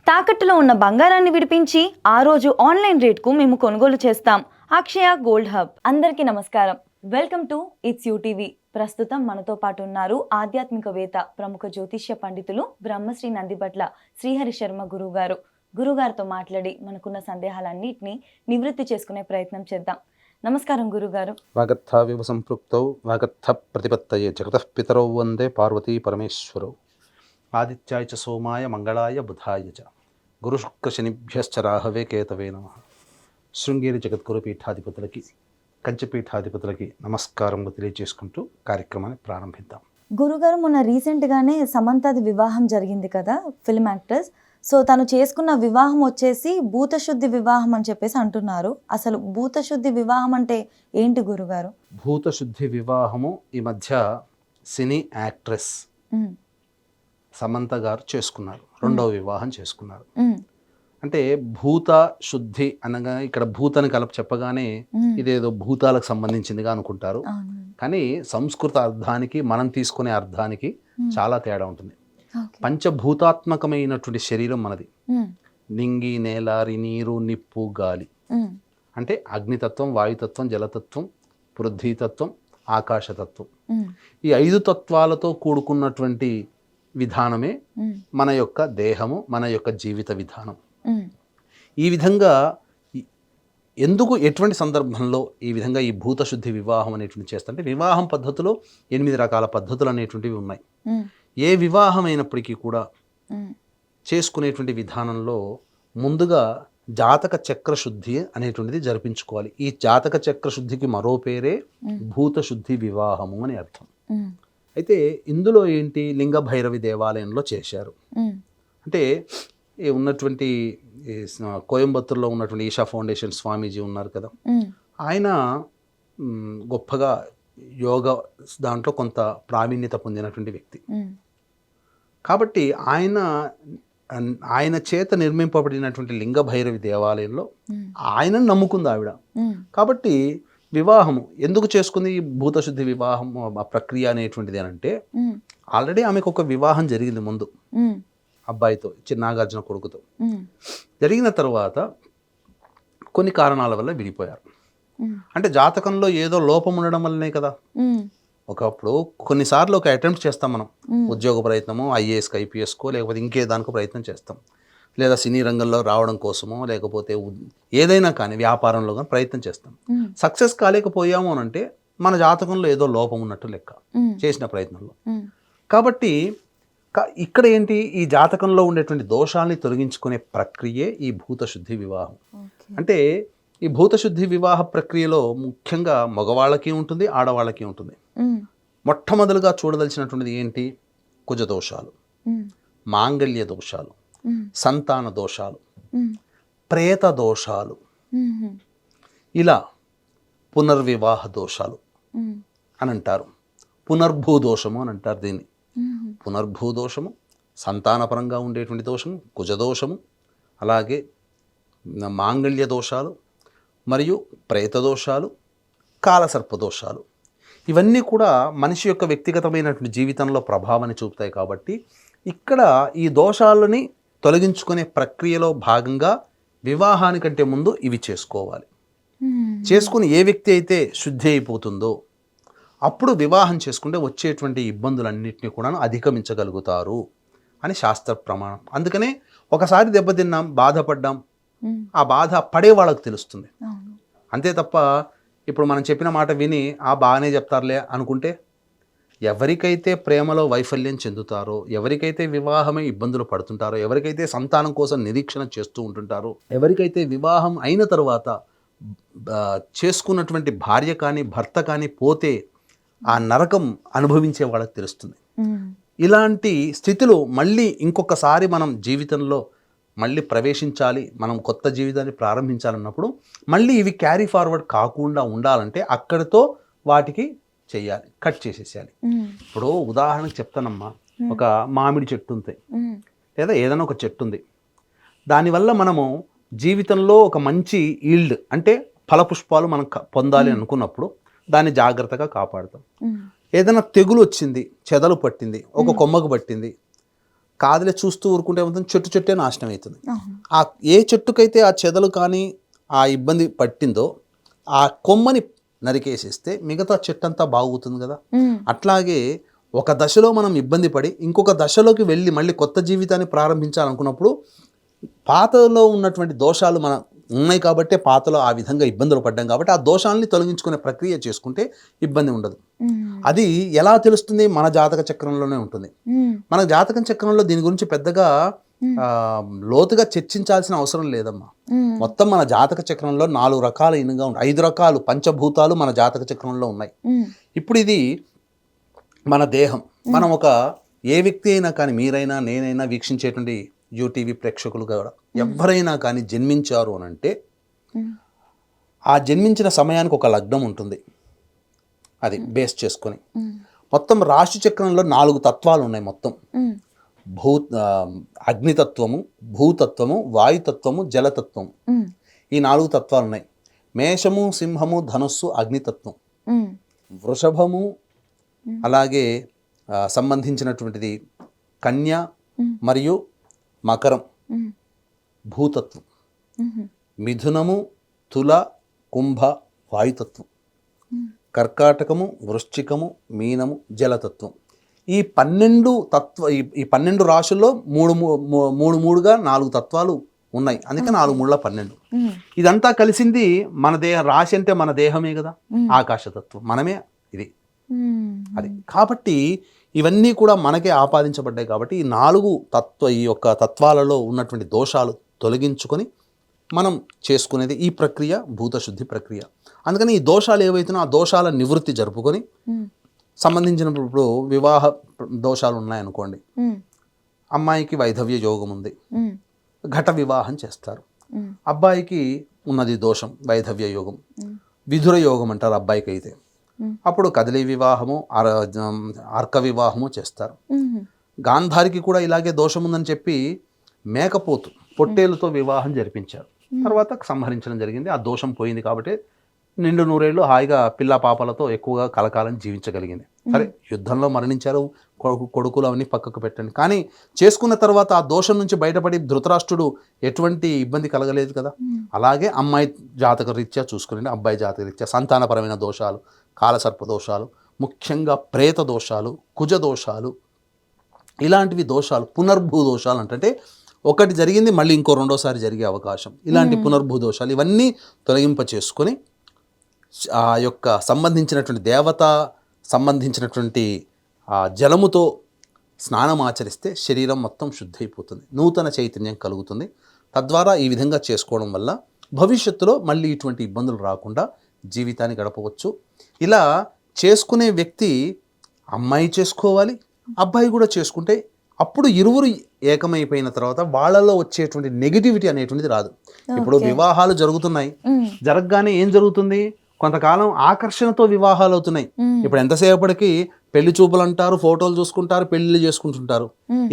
తాకట్టులో ఉన్న బంగారాన్ని విడిపించి ఆ రోజు ఆన్లైన్ రేట్కు మేము కొనుగోలు చేస్తాం. అక్షయ గోల్డ్ హబ్. అందరికీ నమస్కారం. Welcome to it's UTV. ప్రస్తుతం మనతో పాటు ఉన్నారు ఆధ్యాత్మికవేత్త, ప్రముఖ జ్యోతిష్య పండితులు బ్రహ్మశ్రీ నందిబట్ల శ్రీహరి శర్మ గురుగారు. గురుగారితో మాట్లాడి మనకున్న సందేహాలన్నింటినీ నివృత్తి చేసుకునే ప్రయత్నం చేద్దాం. నమస్కారం గురుగారు. వాగర్థావివ సంపృక్తౌ వాగర్థ ప్రతిపత్తయే జగతః పితరౌ వందే పార్వతీ పరమేశ్వరౌ. ఆదిత్యాయ చ సోమాయ మంగళాయ బుధాయ చ గురుశుక్రశనిభ్యశ్చ రాహవే కేతవే నమః. శృంగేరి జగద్గురు పీఠాధిపతులకి, కంచిపీఠాధిపతులకి నమస్కారములు తెలియజేసుకుంటూ కార్యక్రమాన్ని ప్రారంభిద్దాం. గురుగారు, మొన్న రీసెంట్గానే సమంతది వివాహం జరిగింది కదా, ఫిల్మ్ యాక్ట్రెస్. సో తను చేసుకున్న వివాహం వచ్చేసి భూతశుద్ధి వివాహం అని చెప్పేసి అంటున్నారు. అసలు భూతశుద్ధి వివాహం అంటే ఏంటి గురుగారు? భూతశుద్ధి వివాహము ఈ మధ్య సినీ యాక్ట్రెస్ సమంత గారు చేసుకున్నారు. రెండవ వివాహం చేసుకున్నారు. అంటే భూత శుద్ధి అనగా ఇక్కడ భూతాన్ని కలప చెప్పగానే ఇదేదో భూతాలకు సంబంధించిందిగా అనుకుంటారు. కానీ సంస్కృత అర్థానికి మనం తీసుకునే అర్థానికి చాలా తేడా ఉంటుంది. పంచభూతాత్మకమైనటువంటి శరీరం మనది. నింగి, నేలారి, నీరు, నిప్పు, గాలి. అంటే అగ్నితత్వం, వాయుతత్వం, జలతత్వం, పృథ్వీతత్వం, ఆకాశతత్వం. ఈ 5 తత్వాలతో కూడుకున్నటువంటి విధానమే మన యొక్క దేహము, మన యొక్క జీవిత విధానం. ఈ విధంగా ఎందుకు, ఎటువంటి సందర్భంలో ఈ విధంగా ఈ భూతశుద్ధి వివాహం అనేటువంటి చేస్తుంటే, వివాహం పద్ధతిలో 8 రకాల పద్ధతులు అనేటువంటివి ఉన్నాయి. ఏ వివాహం అయినప్పటికీ కూడా చేసుకునేటువంటి విధానంలో ముందుగా జాతక చక్ర శుద్ధి అనేటువంటిది జరిపించుకోవాలి. ఈ జాతక చక్ర శుద్ధికి మరో పేరే భూతశుద్ధి వివాహము అని అర్థం. అయితే ఇందులో ఏంటి, లింగ భైరవి దేవాలయంలో చేశారు. అంటే ఉన్నటువంటి కోయంబత్తూరులో ఉన్నటువంటి ఈషా ఫౌండేషన్ స్వామీజీ ఉన్నారు కదా, ఆయన గొప్పగా యోగ దాంట్లో కొంత ప్రావీణ్యత పొందినటువంటి వ్యక్తి. కాబట్టి ఆయన చేత నిర్మింపబడినటువంటి లింగ భైరవి దేవాలయంలో ఆయనను నమ్ముకుంది ఆవిడ. కాబట్టి వివాహము ఎందుకు చేసుకుంది, ఈ భూతశుద్ధి వివాహం ప్రక్రియ అనేటువంటిది అని అంటే, ఆల్రెడీ ఆమెకు ఒక వివాహం జరిగింది ముందు అబ్బాయితో, నాగార్జున కొడుకుతో. జరిగిన తర్వాత కొన్ని కారణాల వల్ల విడిపోయారు. అంటే జాతకంలో ఏదో లోపం ఉండడం వల్లనే కదా. ఒకప్పుడు కొన్నిసార్లు ఒక అటెంప్ట్ చేస్తాం మనం, ఉద్యోగ ప్రయత్నము, ఐఏఎస్కి, ఐపీఎస్కో, లేకపోతే ఇంకే దానికో ప్రయత్నం చేస్తాం, లేదా సినీ రంగంలో రావడం కోసమో, లేకపోతే ఏదైనా కానీ వ్యాపారంలో కానీ ప్రయత్నం చేస్తాం. సక్సెస్ కాలేకపోయాము అని అంటే మన జాతకంలో ఏదో లోపం ఉన్నట్టు లెక్క చేసిన ప్రయత్నంలో. కాబట్టి ఇక్కడ ఏంటి, ఈ జాతకంలో ఉండేటువంటి దోషాలని తొలగించుకునే ప్రక్రియే ఈ భూతశుద్ధి వివాహం. అంటే ఈ భూతశుద్ధి వివాహ ప్రక్రియలో ముఖ్యంగా మగవాళ్ళకి ఉంటుంది, ఆడవాళ్ళకి ఉంటుంది. మొట్టమొదలుగా చూడదలిచినటువంటిది ఏంటి, కుజ దోషాలు, మాంగళ్య దోషాలు, సంతాన దోషాలు, ప్రేత దోషాలు, ఇలా పునర్వివాహ దోషాలు అని అంటారు. పునర్భూ దోషము అని అంటారు దీన్ని. పునర్భూ దోషము, సంతానపరంగా ఉండేటువంటి దోషము, కుజదోషము, అలాగే మాంగళ్య దోషాలు, మరియు ప్రేత దోషాలు, కాలసర్ప దోషాలు. ఇవన్నీ కూడా మనిషి యొక్క వ్యక్తిగతమైనటువంటి జీవితంలో ప్రభావాన్ని చూపుతాయి. కాబట్టి ఇక్కడ ఈ దోషాలని తొలగించుకునే ప్రక్రియలో భాగంగా వివాహానికంటే ముందు ఇవి చేసుకోవాలి. చేసుకుని ఏ వ్యక్తి అయితే శుద్ధి అయిపోతుందో అప్పుడు వివాహం చేసుకుంటే వచ్చేటువంటి ఇబ్బందులన్నింటినీ కూడా అధిగమించగలుగుతారు అని శాస్త్ర ప్రమాణం. అందుకనే ఒకసారి దెబ్బతిన్నాం, బాధపడ్డాం, ఆ బాధ పడే వాళ్ళకు తెలుస్తుంది. అంతే తప్ప ఇప్పుడు మనం చెప్పిన మాట విని బాగానే చెప్తారులే అనుకుంటే, ఎవరికైతే ప్రేమలో వైఫల్యం చెందుతారో, ఎవరికైతే వివాహమే ఇబ్బందులు పడుతుంటారో, ఎవరికైతే సంతానం కోసం నిరీక్షణ చేస్తూ ఉంటుంటారో, ఎవరికైతే వివాహం అయిన తర్వాత చేసుకున్నటువంటి భార్య కానీ భర్త కానీ పోతే ఆ నరకం అనుభవించే వాళ్ళకి తెలుస్తుంది. ఇలాంటి స్థితిలో మళ్ళీ ఇంకొకసారి మనం జీవితంలో మళ్ళీ ప్రవేశించాలి, మనం కొత్త జీవితాన్ని ప్రారంభించాలన్నప్పుడు మళ్ళీ ఇవి క్యారీ ఫార్వర్డ్ కాకుండా ఉండాలంటే అక్కడితో వాటికి చెయ్యాలి, కట్ చేసేసేయాలి. ఇప్పుడు ఉదాహరణకు చెప్తానమ్మా, ఒక మామిడి చెట్టు ఉంది, లేదా ఏదైనా ఒక చెట్టు ఉంది. దానివల్ల మనము జీవితంలో ఒక మంచి ఈల్డ్ అంటే ఫలపుష్పాలు మనం పొందాలి అనుకున్నప్పుడు దాన్ని జాగ్రత్తగా కాపాడుతాం. ఏదైనా తెగులు వచ్చింది, చెదలు పట్టింది, ఒక కొమ్మకు పట్టింది, కాదులే చూస్తూ ఊరుకుంటే ఏమవుతుంది, చెట్టే నాశనం అవుతుంది. ఆ ఏ చెట్టుకైతే ఆ చెదలు కానీ ఆ ఇబ్బంది పట్టిందో ఆ కొమ్మని నరికేసేస్తే మిగతా చెట్టు అంతా బాగుతుంది కదా. అట్లాగే ఒక దశలో మనం ఇబ్బంది పడి ఇంకొక దశలోకి వెళ్ళి మళ్ళీ కొత్త జీవితాన్ని ప్రారంభించాలనుకున్నప్పుడు పాతలో ఉన్నటువంటి దోషాలు మన ఉన్నాయి కాబట్టి పాతలో ఆ విధంగా ఇబ్బందులు పడ్డాం కాబట్టి ఆ దోషాలని తొలగించుకునే ప్రక్రియ చేసుకుంటే ఇబ్బంది ఉండదు. అది ఎలా తెలుస్తుంది? మన జాతక చక్రంలోనే ఉంటుంది. మన జాతక చక్రంలో దీని గురించి పెద్దగా లోతుగా చర్చించాల్సిన అవసరం లేదమ్మా. మొత్తం మన జాతక చక్రంలో 4 రకాల ఇనుగా ఉంటాయి, 5 రకాలు పంచభూతాలు మన జాతక చక్రంలో ఉన్నాయి. ఇప్పుడు ఇది మన దేహం. మనం ఒక ఏ వ్యక్తి అయినా కానీ, మీరైనా నేనైనా వీక్షించేటువంటి యూటీవీ ప్రేక్షకులు కూడా ఎవరైనా కానీ జన్మించారు అని అంటే ఆ జన్మించిన సమయానికి ఒక లగ్నం ఉంటుంది, అది బేస్ చేసుకొని మొత్తం రాశి చక్రంలో 4 తత్వాలు ఉన్నాయి. మొత్తం అగ్నితత్వము, భూతత్వము, వాయుతత్వము, జలతత్వము, ఈ 4 తత్వాలు ఉన్నాయి. మేషము, సింహము, ధనుస్సు అగ్నితత్వం, వృషభము అలాగే సంబంధించినటువంటిది కన్య మరియు మకరం భూతత్వం, మిథునము, తుల, కుంభ వాయుతత్వం, కర్కాటకము, వృశ్చికము, మీనము జలతత్వం. ఈ 12 రాశుల్లో 3 4 తత్వాలు ఉన్నాయి. అందుకే 4 3 12. ఇదంతా కలిసింది మన రాశి అంటే మన దేహమే కదా, ఆకాశతత్వం మనమే ఇది. అది కాబట్టి ఇవన్నీ కూడా మనకే ఆపాదించబడ్డాయి. కాబట్టి ఈ యొక్క తత్వాలలో ఉన్నటువంటి దోషాలు తొలగించుకొని మనం చేసుకునేది ఈ ప్రక్రియ భూతశుద్ధి ప్రక్రియ. అందుకని ఈ దోషాలు ఏవైతున్నా ఆ దోషాల నివృత్తి జరుపుకొని సంబంధించినప్పుడు వివాహ దోషాలు ఉన్నాయనుకోండి, అమ్మాయికి వైధవ్య యోగం ఉంది, ఘట వివాహం చేస్తారు. అబ్బాయికి ఉన్నది దోషం వైధవ్య యోగం, విధుర యోగం అంటారు అబ్బాయికి అయితే. అప్పుడు కదలి వివాహము, అర్క వివాహము చేస్తారు. గాంధారికి కూడా ఇలాగే దోషం ఉందని చెప్పి మేకపోతు పొట్టేలుతో వివాహం జరిపించారు. తర్వాత సంహరించడం జరిగింది. ఆ దోషం పోయింది కాబట్టి నిండు 100 ఏళ్ళు హాయిగా పిల్ల పాపలతో ఎక్కువగా కలకాలం జీవించగలిగింది. సరే, యుద్ధంలో మరణించారు, కొడుకులు అవన్నీ పక్కకు పెట్టండి. కానీ చేసుకున్న తర్వాత ఆ దోషం నుంచి బయటపడి ధృతరాష్ట్రుడు ఎటువంటి ఇబ్బంది కలగలేదు కదా. అలాగే అమ్మాయి జాతక రీత్యా చూసుకుని అబ్బాయి జాతక రీత్యా సంతానపరమైన దోషాలు, కాలసర్ప దోషాలు, ముఖ్యంగా ప్రేత దోషాలు, కుజ దోషాలు, ఇలాంటివి దోషాలు, పునర్భూ దోషాలు అంటే ఒకటి జరిగింది మళ్ళీ ఇంకో రెండోసారి జరిగే అవకాశం, ఇలాంటి పునర్భూ దోషాలు ఇవన్నీ తొలగింప చేసుకొని ఆ యొక్క సంబంధించినటువంటి దేవత సంబంధించినటువంటి జలముతో స్నానం ఆచరిస్తే శరీరం మొత్తం శుద్ధి అయిపోతుంది, నూతన చైతన్యం కలుగుతుంది. తద్వారా ఈ విధంగా చేసుకోవడం వల్ల భవిష్యత్తులో మళ్ళీ ఇటువంటి ఇబ్బందులు రాకుండా జీవితాన్ని గడపవచ్చు. ఇలా చేసుకునే వ్యక్తి అమ్మాయి చేసుకోవాలి, అబ్బాయి కూడా చేసుకుంటే అప్పుడు ఇరువురు ఏకమైపోయిన తర్వాత వాళ్ళలో వచ్చేటువంటి నెగిటివిటీ అనేటువంటిది రాదు. ఇప్పుడు వివాహాలు జరుగుతున్నాయి, జరగగానే ఏం జరుగుతుంది, కొంతకాలం ఆకర్షణతో వివాహాలు అవుతున్నాయి. ఇప్పుడు ఎంతసేపటికి పెళ్లి చూపులు అంటారు, ఫోటోలు చూసుకుంటారు, పెళ్లిళ్ళు చేసుకుంటుంటారు.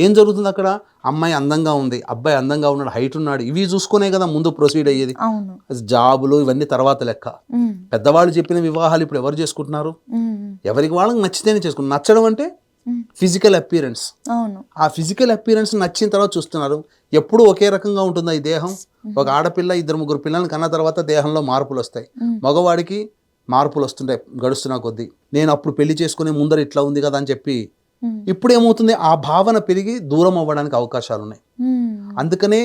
ఏం జరుగుతుంది అక్కడ? అమ్మాయి అందంగా ఉంది, అబ్బాయి అందంగా ఉన్నాడు, హైట్ ఉన్నాడు, ఇవి చూసుకునే కదా ముందు ప్రొసీడ్ అయ్యేది. జాబులు ఇవన్నీ తర్వాత లెక్క. పెద్దవాళ్ళు చెప్పిన వివాహాలు ఇప్పుడు ఎవరు చేసుకుంటున్నారు? ఎవరికి వాళ్ళకి నచ్చితేనే చేసుకుంటున్నారు. నచ్చడం అంటే ఫిజికల్ అపియరెన్స్. ఆ ఫిజికల్ అపియరెన్స్ నచ్చిన తర్వాత చూస్తున్నారు. ఎప్పుడు ఒకే రకంగా ఉంటుందా ఈ దేహం? ఒక ఆడపిల్ల 2 3 పిల్లల్ని కన్న తర్వాత దేహంలో మార్పులు వస్తాయి. మగవాడికి మార్పులు వస్తుంటాయి గడుస్తున్నా కొద్దీ. నేను అప్పుడు పెళ్లి చేసుకునే ముందర ఇట్లా ఉంది కదా అని చెప్పి ఇప్పుడు ఏమవుతుంది, ఆ భావన పెరిగి దూరం అవ్వడానికి అవకాశాలు ఉన్నాయి. అందుకనే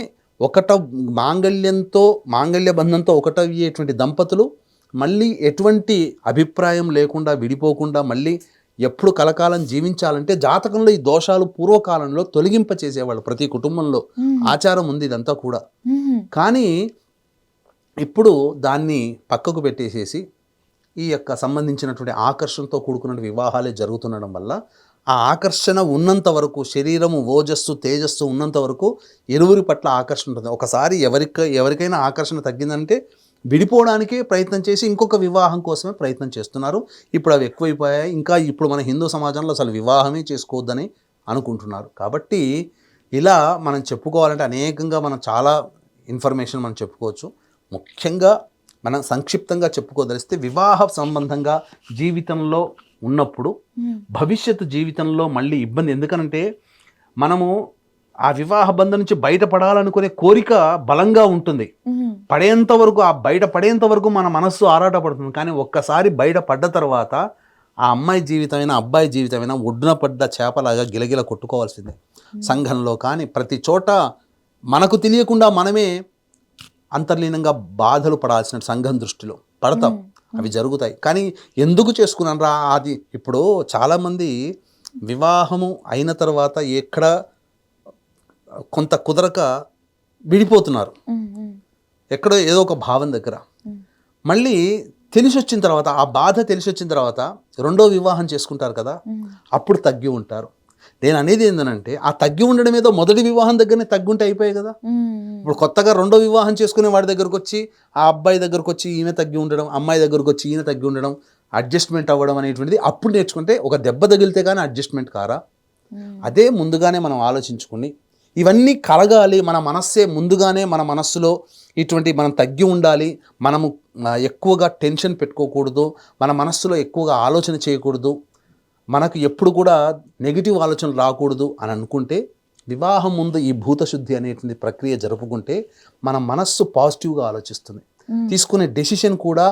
మాంగళ్య బంధంతో ఒకటయ్యేటువంటి దంపతులు మళ్ళీ ఎటువంటి అభిప్రాయం లేకుండా విడిపోకుండా మళ్ళీ ఎప్పుడు కలకాలం జీవించాలంటే జాతకంలో ఈ దోషాలు పూర్వకాలంలో తొలగింప చేసేవాళ్ళు. ప్రతి కుటుంబంలో ఆచారం ఉంది ఇదంతా కూడా. కానీ ఇప్పుడు దాన్ని పక్కకు పెట్టేసేసి ఈ యొక్క సంబంధించినటువంటి ఆకర్షణతో కూడుకున్న వివాహాలే జరుగుతుండడం వల్ల ఆ ఆకర్షణ ఉన్నంత వరకు, శరీరము ఓజస్సు తేజస్సు ఉన్నంత వరకు ఇరువురి పట్ల ఆకర్షణ ఉంటుంది. ఒకసారి ఎవరికైనా ఆకర్షణ తగ్గిందంటే విడిపోవడానికే ప్రయత్నం చేసి ఇంకొక వివాహం కోసమే ప్రయత్నం చేస్తున్నారు. ఇప్పుడు అవి ఎక్కువైపోయాయి. ఇంకా ఇప్పుడు మన హిందూ సమాజంలో అసలు వివాహమే చేసుకోవద్దని అనుకుంటున్నారు. కాబట్టి ఇలా మనం చెప్పుకోవాలంటే అనేకంగా మనం చాలా ఇన్ఫర్మేషన్ మనం చెప్పుకోవచ్చు. ముఖ్యంగా మనం సంక్షిప్తంగా చెప్పుకోదలిస్తే వివాహ సంబంధంగా జీవితంలో ఉన్నప్పుడు భవిష్యత్తు జీవితంలో మళ్ళీ ఇబ్బంది. ఎందుకనంటే మనము ఆ వివాహ బంధం నుంచి బయటపడాలనుకునే కోరిక బలంగా ఉంటుంది. పడేంత వరకు, ఆ బయట పడేంత వరకు మన మనస్సు ఆరాటపడుతుంది. కానీ ఒక్కసారి బయట పడ్డ తర్వాత ఆ అమ్మాయి జీవితమైనా అబ్బాయి జీవితమైనా ఒడ్డున పడ్డ చేపలాగా గిలగిల కొట్టుకోవాల్సిందే. సంఘంలో కానీ ప్రతి చోట మనకు తెలియకుండా మనమే అంతర్లీనంగా బాధలు పడాల్సిన, సంఘం దృష్టిలో పడతాం, అవి జరుగుతాయి. కానీ ఎందుకు చేసుకున్నాను రా అది. ఇప్పుడు చాలామంది వివాహము అయిన తర్వాత ఎక్కడ కొంత కుదరక విడిపోతున్నారు, ఎక్కడో ఏదో ఒక భావం దగ్గర. మళ్ళీ తెలిసి వచ్చిన తర్వాత, ఆ బాధ తెలిసి వచ్చిన తర్వాత రెండో వివాహం చేసుకుంటారు కదా, అప్పుడు తగ్గి ఉంటారు. నేను అనేది ఏంటంటే, ఆ తగ్గి ఉండడం ఏదో మొదటి వివాహం దగ్గరనే తగ్గుంటే అయిపోయాయి కదా. ఇప్పుడు కొత్తగా రెండో వివాహం చేసుకునే వాడి దగ్గరకు వచ్చి, ఆ అబ్బాయి దగ్గరకు వచ్చి ఈమె తగ్గి ఉండడం, అమ్మాయి దగ్గరకు వచ్చి ఈయన తగ్గి ఉండడం, అడ్జస్ట్మెంట్ అవ్వడం అనేటువంటిది అప్పుడు నేర్చుకుంటే, ఒక దెబ్బ తగిలితే కానీ అడ్జస్ట్మెంట్ కారా? అదే ముందుగానే మనం ఆలోచించుకుని ఇవన్నీ కలగాలి. మన మనస్సే ముందుగానే మన మనస్సులో ఇటువంటి మనం తగ్గి ఉండాలి, మనము ఎక్కువగా టెన్షన్ పెట్టుకోకూడదు, మన మనస్సులో ఎక్కువగా ఆలోచన చేయకూడదు, మనకు ఎప్పుడు కూడా నెగిటివ్ ఆలోచనలు రాకూడదు అని అనుకుంటే, వివాహం ముందు ఈ భూతశుద్ధి అనేటువంటి ప్రక్రియ జరుపుకుంటే మన మనస్సు పాజిటివ్గా ఆలోచిస్తుంది, తీసుకునే డెసిషన్ కూడా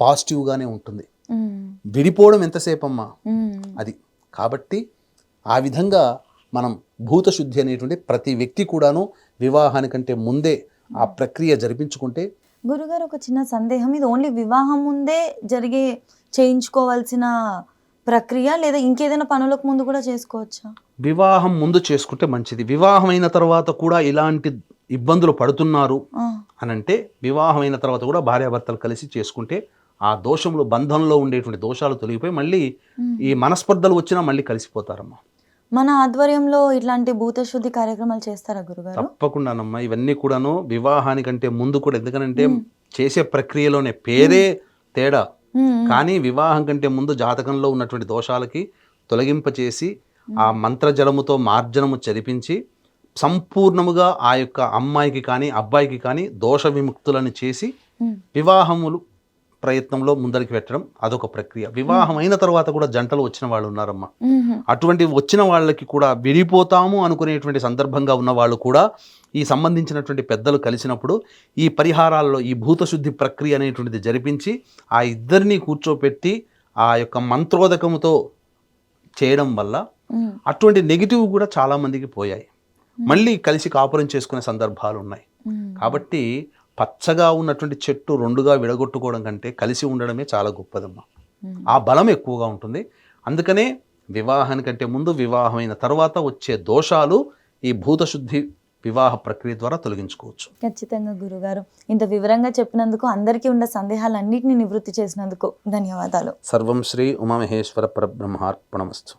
పాజిటివ్గానే ఉంటుంది. విడిపోవడం ఎంతసేపు అమ్మా అది. కాబట్టి ఆ విధంగా మనం భూతశుద్ధి అనేటువంటి ప్రతి వ్యక్తి కూడాను వివాహానికంటే ముందే ఆ ప్రక్రియ జరిపించుకుంటే. గురుగారు, ఒక చిన్న సందేహం, ఇది ఓన్లీ వివాహం ముందే చేయించుకోవాల్సిన ప్రక్రియ, లేదా ఇంకేదైనా పనులకు ముందు కూడా చేసుకోవచ్చా? వివాహం ముందు చేసుకుంటే మంచిది. వివాహం అయిన తర్వాత కూడా ఇలాంటి ఇబ్బందులు పడుతున్నారు అని అంటే, వివాహం అయిన తర్వాత కూడా భార్యాభర్తలు కలిసి చేసుకుంటే ఆ దోషములు, బంధంలో ఉండేటువంటి దోషాలు తొలగిపోయి మళ్ళీ ఈ మనస్పర్ధలు వచ్చినా మళ్ళీ కలిసిపోతారమ్మా. మన ఆధ్వర్యంలో ఇట్లాంటి భూతశుద్ధి కార్యక్రమాలు చేస్తారా గురుగారు? తప్పకుండానమ్మా. ఇవన్నీ కూడాను వివాహానికంటే ముందు కూడా, ఎందుకంటే చేసే ప్రక్రియలోనే పేరే తేడా, కానీ వివాహం కంటే ముందు జాతకంలో ఉన్నటువంటి దోషాలకి తొలగింపచేసి ఆ మంత్రజలముతో మార్జనము చదిపించి సంపూర్ణముగా ఆ యొక్క అమ్మాయికి కానీ అబ్బాయికి కానీ దోష విముక్తులను చేసి వివాహములు ప్రయత్నంలో ముందరికి పెట్టడం అదొక ప్రక్రియ. వివాహం అయిన తర్వాత కూడా జంటలు వచ్చిన వాళ్ళు ఉన్నారమ్మా. అటువంటి వచ్చిన వాళ్ళకి కూడా విడిపోతాము అనుకునేటువంటి సందర్భంగా ఉన్న వాళ్ళు కూడా ఈ సంబంధించినటువంటి పెద్దలు కలిసినప్పుడు ఈ పరిహారాల్లో ఈ భూతశుద్ధి ప్రక్రియ అనేటువంటిది జరిపించి ఆ ఇద్దరిని కూర్చోపెట్టి ఆ యొక్క మంత్రోదకముతో చేయడం వల్ల అటువంటి నెగిటివ్ కూడా చాలా మందికి పోయాయి. మళ్ళీ కలిసి కాపురం చేసుకునే సందర్భాలు ఉన్నాయి. కాబట్టి పచ్చగా ఉన్నటువంటి చెట్టు రెండుగా విడగొట్టుకోవడం కంటే కలిసి ఉండడమే చాలా గొప్పదమ్మా. ఆ బలం ఎక్కువగా ఉంటుంది. అందుకనే వివాహానికంటే ముందు, వివాహమైన తర్వాత వచ్చే దోషాలు ఈ భూతశుద్ధి వివాహ ప్రక్రియ ద్వారా తొలగించుకోవచ్చు. ఖచ్చితంగా గురుగారు, ఇంత వివరంగా చెప్పినందుకు, అందరికీ ఉన్న సందేహాలన్నింటినీ నివృత్తి చేసినందుకు ధన్యవాదాలు. సర్వం శ్రీ ఉమామహేశ్వర పరబ్రహ్మార్పణమస్తు.